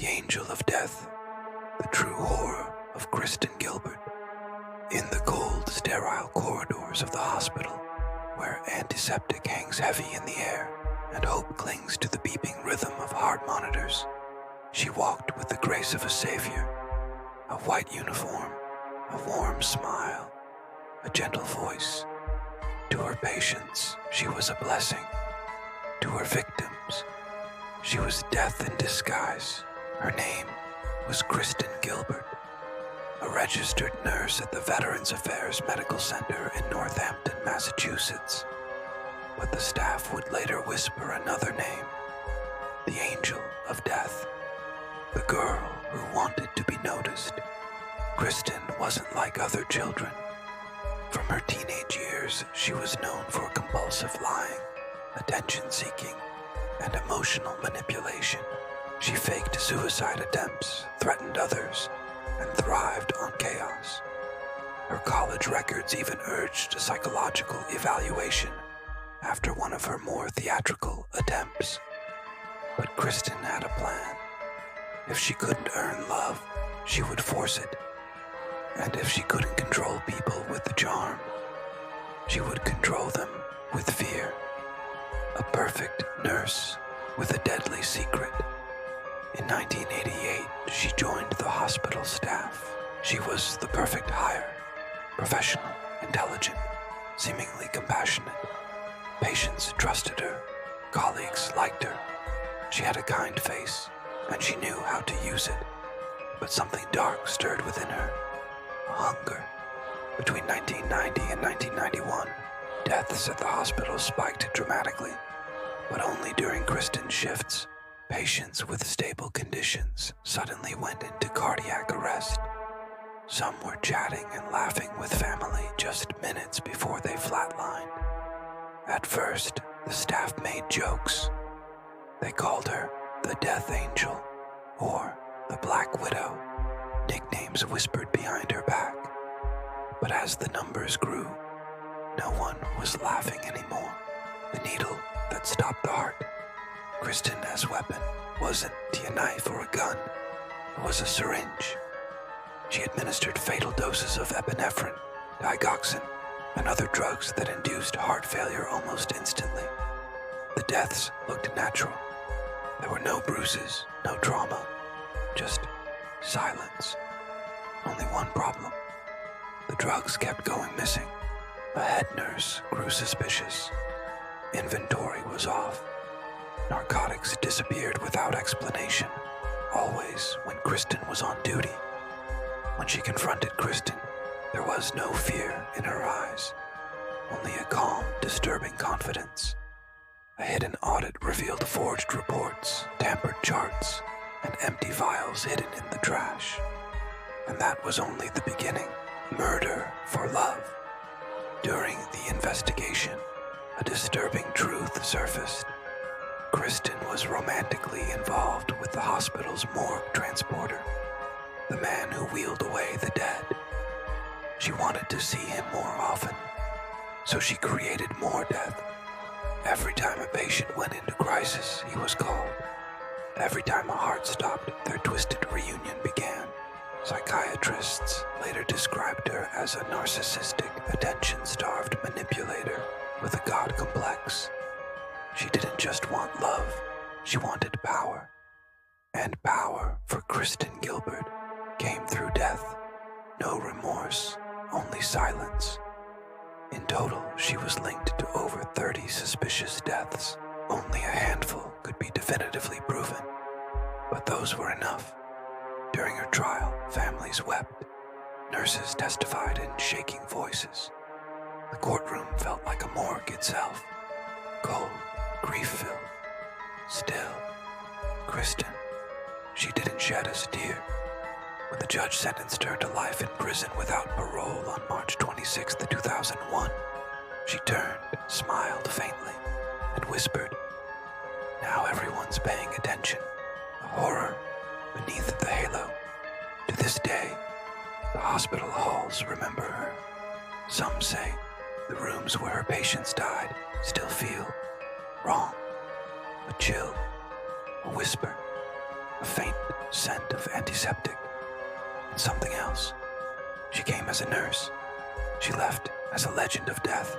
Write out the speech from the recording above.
the angel of death, the true horror of Kristen Gilbert. In the cold, sterile corridors of the hospital, where antiseptic hangs heavy in the air and hope clings to the beeping rhythm of heart monitors, she walked with the grace of a savior, a white uniform, a warm smile, a gentle voice. To her patients, she was a blessing. To her victims, she was death in disguise. Her name was Kristen Gilbert, a registered nurse at the Veterans Affairs Medical Center in Northampton, Massachusetts. But the staff would later whisper another name, the Angel of Death, the girl who wanted to be noticed. Kristen wasn't like other children. From her teenage years, she was known for compulsive lying, attention-seeking, and emotional manipulation. She faked suicide attempts, threatened others, and thrived on chaos. Her college records even urged a psychological evaluation after one of her more theatrical attempts. But Kristen had a plan. If she couldn't earn love, she would force it. And if she couldn't control people with the charm, she would control them with fear. A perfect nurse with a deadly secret. In 1988, she joined the hospital staff. She was the perfect hire. Professional, intelligent, seemingly compassionate. Patients trusted her. Colleagues liked her. She had a kind face, and she knew how to use it. But something dark stirred within her. Hunger. Between 1990 and 1991, deaths at the hospital spiked dramatically, but only during Kristen's shifts. Patients with stable conditions suddenly went into cardiac arrest. Some were chatting and laughing with family just minutes before they flatlined. At first, the staff made jokes. They called her the Death Angel or the Black Widow, nicknames whispered behind her back. But as the numbers grew, no one was laughing anymore. The needle that stopped the heart. Kristen's weapon wasn't a knife or a gun. It was a syringe. She administered fatal doses of epinephrine, digoxin, and other drugs that induced heart failure almost instantly. The deaths looked natural. There were no bruises, no trauma, just silence. Only one problem. The drugs kept going missing. A head nurse grew suspicious. Inventory was off. Narcotics disappeared without explanation, always when Kristen was on duty. When she confronted Kristen, there was no fear in her eyes, only a calm, disturbing confidence. A hidden audit revealed forged reports, tampered charts, and empty vials hidden in the trash. And that was only the beginning. Murder for love. During the investigation, a disturbing truth surfaced. Kristen was romantically involved with the hospital's morgue transporter, the man who wheeled away the dead. She wanted to see him more often, so she created more death. Every time a patient went into crisis, he was called. Every time a heart stopped, their twisted reunion began. Psychiatrists later described her as a narcissistic, attention-starved manipulator with a god complex. She didn't just want love, she wanted power. And power for Kristen Gilbert came through death. No remorse, only silence. In total, she was linked to over 30 suspicious deaths. Only a handful could be definitively proven, but those were enough. During her trial, families wept. Nurses testified in shaking voices. The courtroom felt like a morgue itself. Cold, grief-filled. Still, Kristen, she didn't shed a tear. When the judge sentenced her to life in prison without parole on March 26, 2001, she turned, smiled faintly, and whispered, "Now everyone's paying attention. The horror beneath the halo." To this day, the hospital halls remember her. Some say the rooms where her patients died still feel wrong. A chill, a whisper, a faint scent of antiseptic, and something else. She came as a nurse. She left as a legend of death.